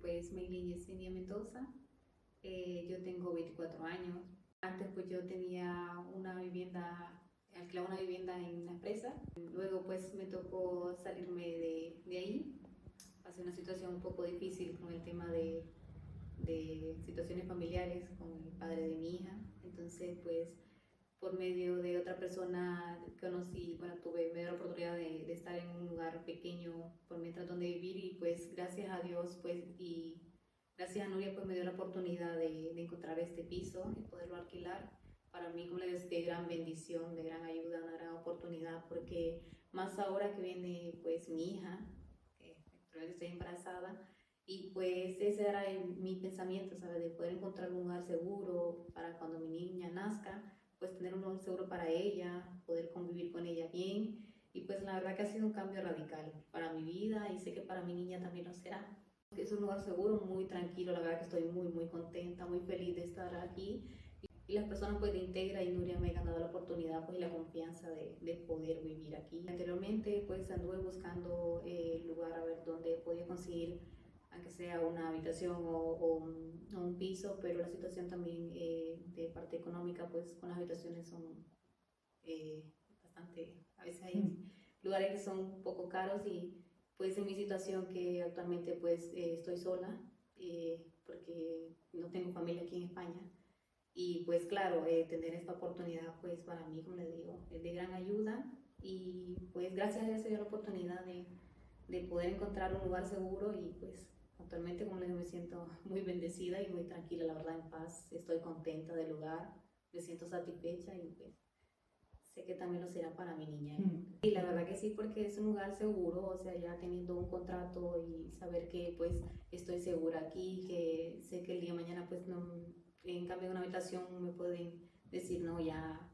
pues Meili Yesenia Mendoza, yo tengo 24 años. Antes pues yo tenía una vivienda, alquilaba una vivienda en una empresa. Luego pues me tocó salirme de ahí. Pasé una situación un poco difícil con el tema de situaciones familiares con el padre de mi hija. Entonces pues por medio de otra persona conocí, bueno, me dio la oportunidad de estar en un lugar pequeño por mientras donde vivir y pues gracias a Dios pues y gracias a Nuria pues me dio la oportunidad de encontrar este piso y poderlo alquilar. Para mí como es de gran bendición, de gran ayuda, una gran oportunidad porque más ahora que viene pues mi hija, actualmente estoy embarazada y pues ese era mi pensamiento, ¿sabes? De poder encontrar un lugar seguro para cuando mi niña nazca, pues tener un lugar seguro para ella, poder convivir con ella bien y pues la verdad que ha sido un cambio radical para mi vida y sé que para mi niña también lo será. Es un lugar seguro, muy tranquilo, la verdad que estoy muy contenta, muy feliz de estar aquí y las personas pues de Integra y Nuria me han dado la oportunidad pues y la confianza de poder vivir aquí. Anteriormente pues anduve buscando el lugar a ver dónde podía conseguir aunque sea una habitación o un piso, pero la situación también de parte económica pues con las habitaciones son bastante, a veces hay lugares que son un poco caros y pues en mi situación que actualmente pues estoy sola porque no tengo familia aquí en España. Y pues claro, tener esta oportunidad pues para mí, como les digo, es de gran ayuda y pues gracias a Dios se dio la oportunidad de poder encontrar un lugar seguro y pues actualmente como les digo me siento muy bendecida y muy tranquila, la verdad en paz, estoy contenta del lugar, me siento satisfecha y pues sé que también lo será para mi niña. Y la verdad que sí, porque es un lugar seguro, o sea, ya teniendo un contrato y saber que pues estoy segura aquí, que sé que el día de mañana pues no, en cambio de una habitación me pueden decir no, ya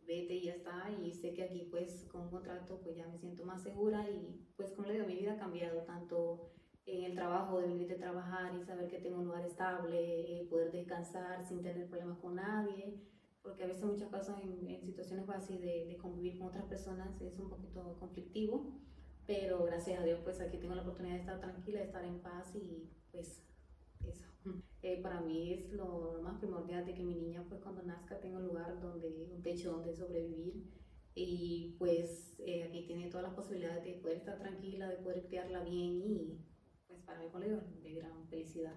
vete y ya está, y sé que aquí pues con un contrato pues ya me siento más segura y pues como le digo, mi vida ha cambiado tanto en el trabajo, de venir de trabajar y saber que tengo un lugar estable, poder descansar sin tener problemas con nadie, porque a veces muchas cosas en situaciones así de convivir con otras personas es un poquito conflictivo, pero gracias a Dios pues aquí tengo la oportunidad de estar tranquila, de estar en paz y pues eso. Para mí es lo más primordial de que mi niña pues cuando nazca tenga un lugar donde, un techo donde sobrevivir y pues aquí tiene todas las posibilidades de poder estar tranquila, de poder criarla bien y pues para mí, como le digo, de gran felicidad.